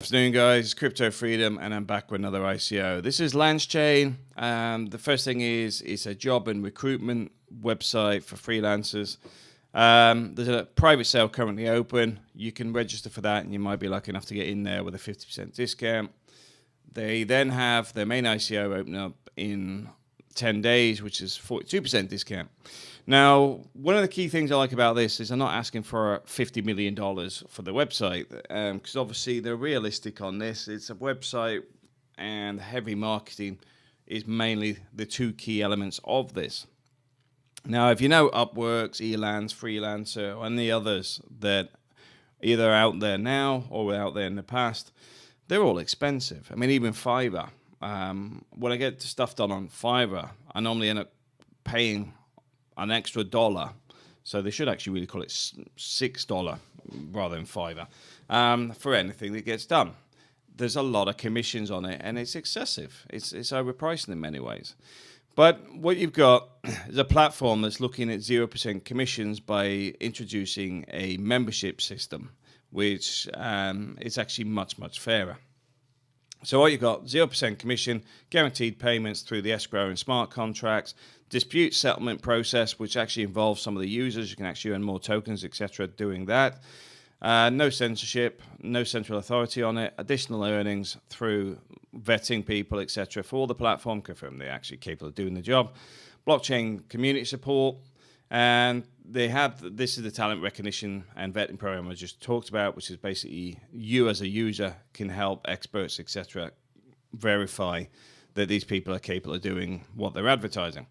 afternoon, guys. Crypto Freedom, and I'm back with another ICO. This is LanceChain. The first thing is it's a job and recruitment website for freelancers. There's a private sale currently open. You can register for that, and you might be lucky enough to get in there with a 50% discount. They then have their main ICO open up in 10 days, which is 42% discount. Now, one of the key things I like about this is I'm not asking for $50 million for the website, because obviously they're realistic on this. It's a website, and heavy marketing is mainly the two key elements of this. Now, if you know Upworks, Elance, Freelancer, and the others that either out there now or were out there in the past, they're all expensive. I mean, even Fiverr. When I get stuff done on Fiverr, I normally end up paying an extra $1. So they should actually really call it $6 rather than Fiverr for anything that gets done. There's a lot of commissions on it, and it's excessive. It's overpriced in many ways. But what you've got is a platform that's looking at 0% commissions by introducing a membership system, which is actually much, much fairer. So what you've got, 0% commission, guaranteed payments through the escrow and smart contracts, dispute settlement process, which actually involves some of the users. You can actually earn more tokens, etc. doing that. No censorship, no central authority on it, additional earnings through vetting people, etc. for all the platform, confirm they're actually capable of doing the job. Blockchain community support, and they have, this is the talent recognition and vetting program I just talked about, which is basically you as a user can help experts, etc. verify that these people are capable of doing what they're advertising.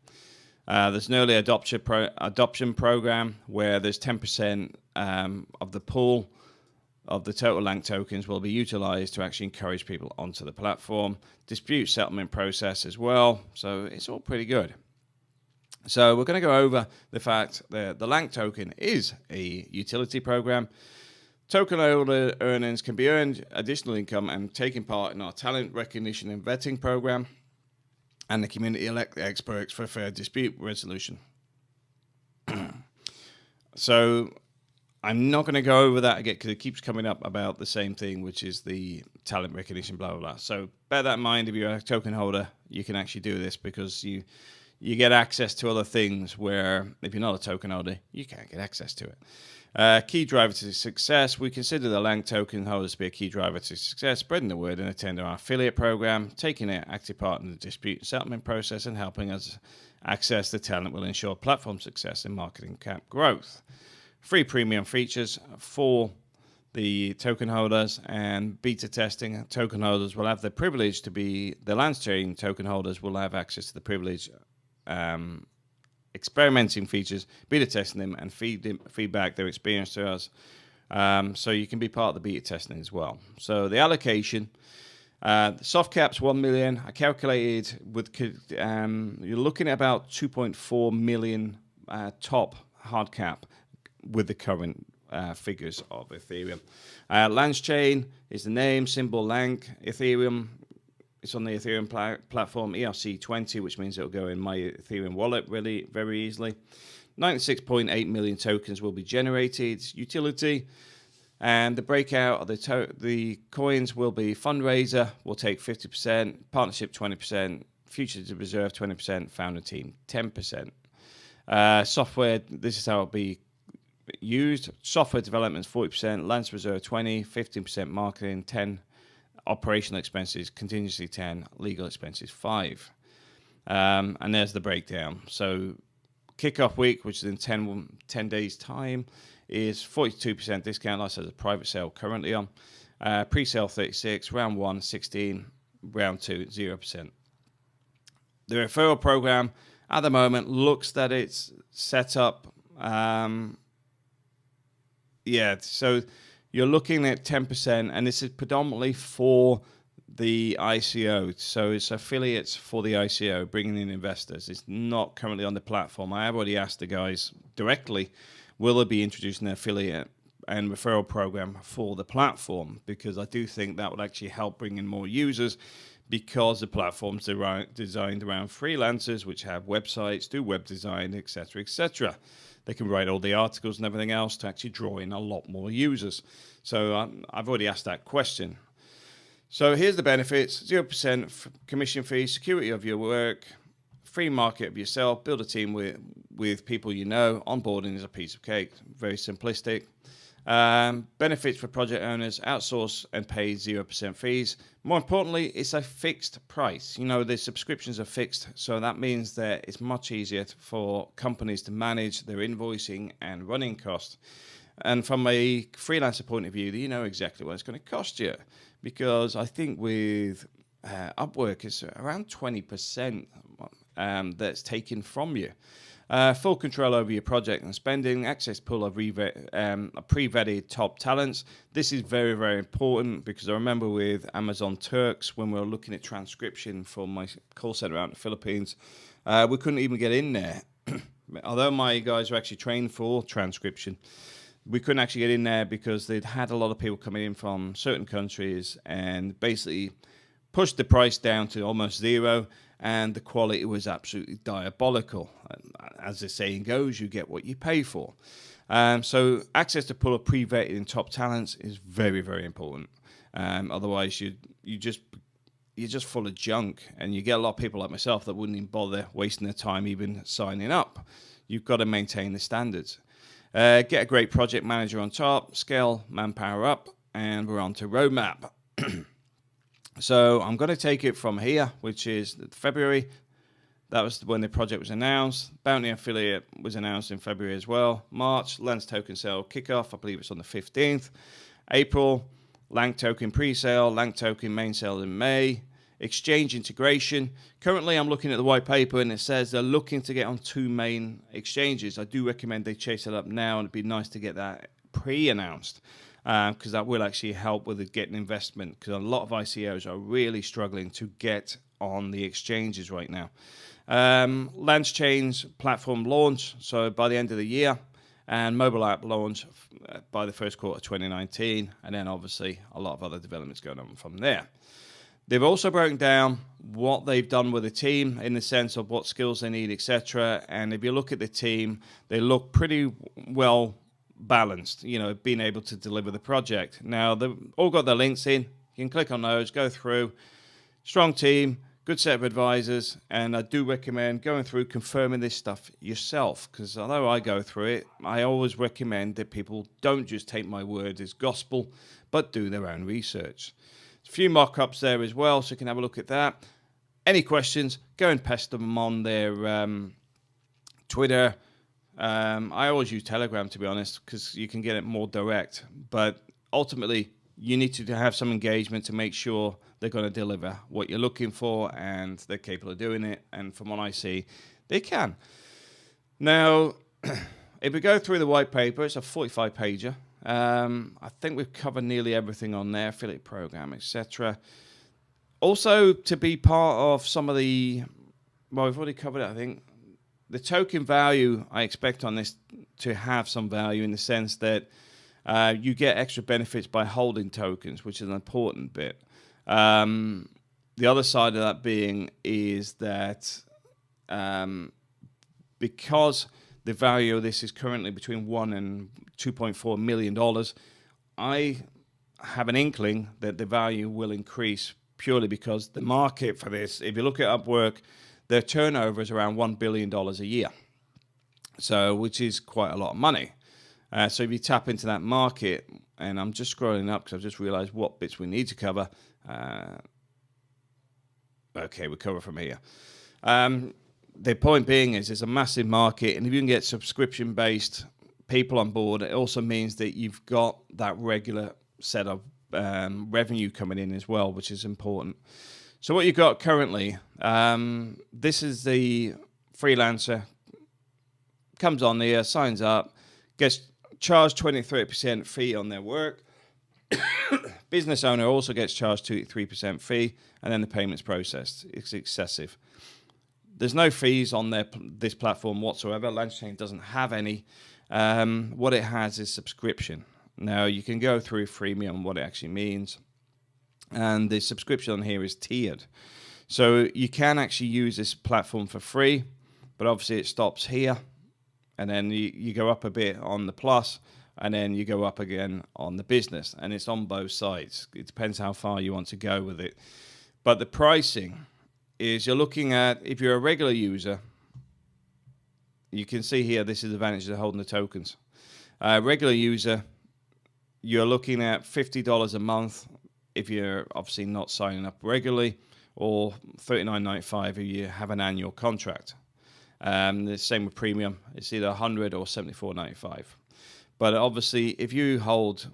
There's an early adoption program where there's 10% of the pool of the total LANC tokens will be utilized to actually encourage people onto the platform. Dispute settlement process as well. So it's all pretty good. So we're going to go over the fact that the LANC token is a utility program. Token holder earnings can be earned additional income and taking part in our talent recognition and vetting program, and the community elect the experts for fair dispute resolution. So I'm not going to go over that again because it keeps coming up about the same thing, which is the talent recognition, blah, blah, blah. So bear that in mind. If you're a token holder, you can actually do this because you get access to other things where if you're not a token holder, you can't get access to it. Key driver to success. We consider the LANC token holders to be a key driver to success, spreading the word and attending our affiliate program, taking an active part in the dispute settlement process, and helping us access the talent will ensure platform success and marketing cap growth. Free premium features for the token holders and beta testing. Token holders will have the privilege to be, the LanceChain token holders will have access to the privilege experimenting features, beta testing them, and feedback their experience to us. So you can be part of the beta testing as well. So the allocation, the soft cap's 1 million. I calculated with, you're looking at about 2.4 million top hard cap with the current figures of Ethereum. LanceChain is the name, symbol LANC, Ethereum. It's on the Ethereum platform, ERC20, which means it'll go in my Ethereum wallet really very easily. 96.8 million tokens will be generated. Utility, and the breakout of the coins will be fundraiser, will take 50%, partnership 20%, future to reserve 20%, founder team 10%. Software, this is how it'll be used. Software development is 40%, Lance reserve 20%, 15% marketing, 10%. Operational expenses, contingency 10, legal expenses 5. And there's the breakdown. So kickoff week, which is in 10 days time, is 42% discount. Like I said, a private sale currently on. Pre-sale 36, round 1, 16, round 2, 0%. The referral program at the moment looks that it's set up. So you're looking at 10%, and this is predominantly for the ICO. So it's affiliates for the ICO, bringing in investors. It's not currently on the platform. I have already asked the guys directly, will they be introducing an affiliate and referral program for the platform? Because I do think that would actually help bring in more users, because the platform's designed around freelancers, which have websites, do web design, etc., etc. They can write all the articles and everything else to actually draw in a lot more users. So I've already asked that question. So here's the benefits: 0% commission fee, security of your work, free market of yourself, build a team with people you know. Onboarding is a piece of cake, very simplistic. Benefits for project owners: outsource and pay 0% fees. More importantly, it's a fixed price. You know, the subscriptions are fixed, so that means that it's much easier for companies to manage their invoicing and running costs. And from a freelancer point of view, you know exactly what it's going to cost you, because I think with Upwork, it's around 20% that's taken from you. Full control over your project and spending, access pool of pre-vetted top talents. This is very, very important, because I remember with Amazon Turks, when we were looking at transcription for my call center out in the Philippines, we couldn't even get in there. Although my guys were actually trained for transcription, we couldn't actually get in there because they'd had a lot of people coming in from certain countries and basically pushed the price down to almost zero, and the quality was absolutely diabolical. As the saying goes, you get what you pay for. So access to pool of pre-vetted and top talents is very, very important. Otherwise, you're just full of junk, and you get a lot of people like myself that wouldn't even bother wasting their time even signing up. You've got to maintain the standards. Get a great project manager on top, scale manpower up, and we're on to roadmap. So I'm going to take it from here, which is February. That was when the project was announced. Bounty affiliate was announced in February as well. March, Lance token sale kickoff. I believe it's on the 15th. April, Lanc token pre-sale. Lanc token main sale in May. Exchange integration. Currently, I'm looking at the white paper, and it says they're looking to get on 2 main exchanges. I do recommend they chase it up now, and it'd be nice to get that pre-announced, because that will actually help with getting investment, because a lot of ICOs are really struggling to get on the exchanges right now. LanceChain's platform launch, so by the end of the year, and mobile app launch by the first quarter of 2019, and then obviously a lot of other developments going on from there. They've also broken down what they've done with the team in the sense of what skills they need, etc. And if you look at the team, they look pretty well balanced, you know, being able to deliver the project. Now, they've all got their links in. You can click on those, go through. Strong team, good set of advisors, and I do recommend going through confirming this stuff yourself, because although I go through it, I always recommend that people don't just take my word as gospel, but do their own research. A few mock-ups there as well, so you can have a look at that. Any questions, go and pester them on their Twitter. I always use Telegram, to be honest, because you can get it more direct. But ultimately, you need to have some engagement to make sure they're going to deliver what you're looking for, and they're capable of doing it. And from what I see, they can. Now, if we go through the white paper, it's a 45-pager. I think we've covered nearly everything on there, affiliate program, etc. Also, to be part of some of the, well, we've already covered it, I think. The token value, I expect on this to have some value in the sense that you get extra benefits by holding tokens, which is an important bit. The other side of that being is that because the value of this is currently between $1 and $2.4 million, I have an inkling that the value will increase purely because the market for this, if you look at Upwork, their turnover is around $1 billion a year, so which is quite a lot of money. So if you tap into that market, and I'm just scrolling up because I've just realized what bits we need to cover. Okay, we cover from here. The point being is it's a massive market, and if you can get subscription-based people on board, it also means that you've got that regular set of revenue coming in as well, which is important. So what you've got currently, this is the freelancer, comes on there, signs up, gets charged 23% fee on their work. Business owner also gets charged 23% fee, and then the payment's processed. It's excessive. There's no fees on this platform whatsoever. LanceChain doesn't have any. What it has is subscription. Now, you can go through freemium, what it actually means. And the subscription on here is tiered. So you can actually use this platform for free, but obviously it stops here. And then you go up a bit on the plus. and then you go up again on the business, and it's on both sides. It depends how far you want to go with it. But the pricing is, you're looking at, if you're a regular user, you can see here, this is the advantage of holding the tokens. Regular user, you're looking at $50 a month if you're obviously not signing up regularly, or $39.95 if you have an annual contract. The same with premium. It's either $100 or $74.95. But obviously, if you hold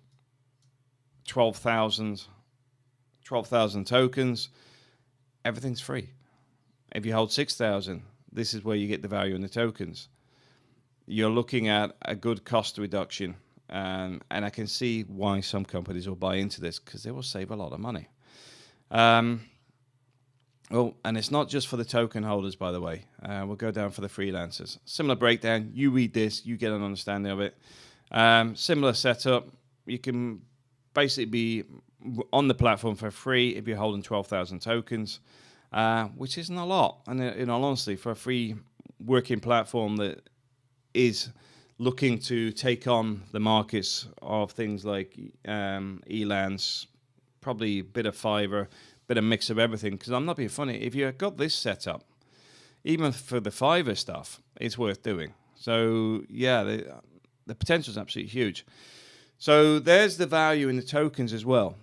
12,000 tokens, everything's free. If you hold 6,000, this is where you get the value in the tokens. You're looking at a good cost reduction, and I can see why some companies will buy into this, because they will save a lot of money. Well, and it's not just for the token holders, by the way. We'll go down for the freelancers. Similar breakdown. You read this, you get an understanding of it. Similar setup. You can basically be on the platform for free if you're holding 12,000 tokens, which isn't a lot. And in all honesty, for a free working platform that is looking to take on the markets of things like Elance, probably a bit of Fiverr, bit of mix of everything. Because I'm not being funny, if you've got this set up, even for the Fiverr stuff, it's worth doing. So yeah, the potential is absolutely huge. So there's the value in the tokens as well.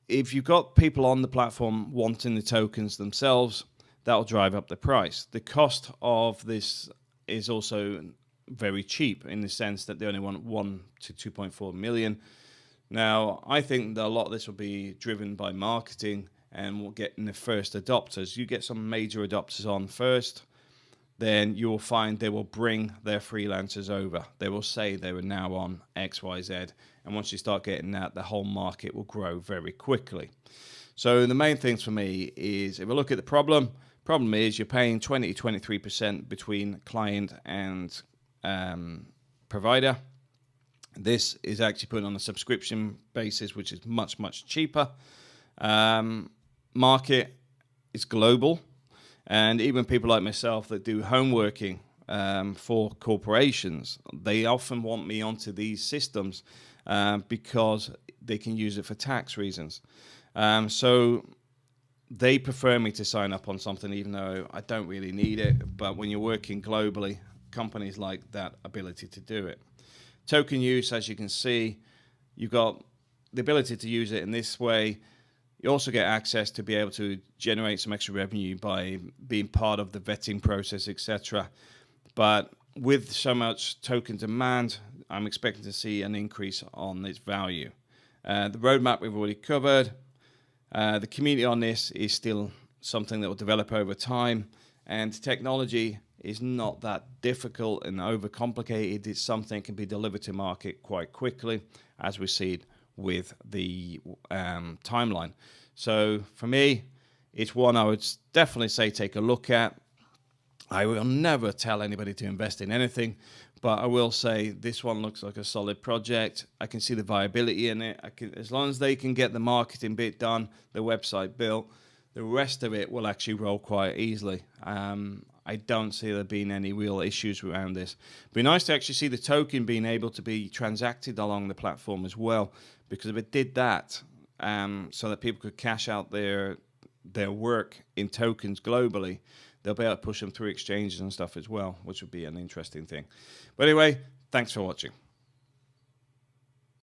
If you've got people on the platform wanting the tokens themselves, that'll drive up the price. The cost of this is also very cheap, in the sense that they only want 1 to 2.4 million. Now, I think that a lot of this will be driven by marketing, and we'll get in the first adopters. You get some major adopters on first, then you will find they will bring their freelancers over. They will say they were now on X, Y, Z. And once you start getting that, the whole market will grow very quickly. So the main things for me is, if we look at the problem is you're paying 20 to 23% between client and provider. This is actually put on a subscription basis, which is much, much cheaper. Market is global. And even people like myself that do home working for corporations, they often want me onto these systems because they can use it for tax reasons. So they prefer me to sign up on something, even though I don't really need it. But when you're working globally, companies like that ability to do it. Token use, as you can see, you've got the ability to use it in this way. You also get access to be able to generate some extra revenue by being part of the vetting process, etc. But with so much token demand, I'm expecting to see an increase on its value. The roadmap we've already covered. The community on this is still something that will develop over time. And technology is not that difficult and overcomplicated. It's something that can be delivered to market quite quickly, as we see it with the timeline. So for me, it's one I would definitely say take a look at. I will never tell anybody to invest in anything, but I will say this one looks like a solid project. I can see the viability in it. As long as they can get the marketing bit done, the website built, the rest of it will actually roll quite easily. I don't see there being any real issues around this. It'd be nice to actually see the token being able to be transacted along the platform as well, because if it did that, so that people could cash out their work in tokens globally, they'll be able to push them through exchanges and stuff as well, which would be an interesting thing. But anyway, thanks for watching.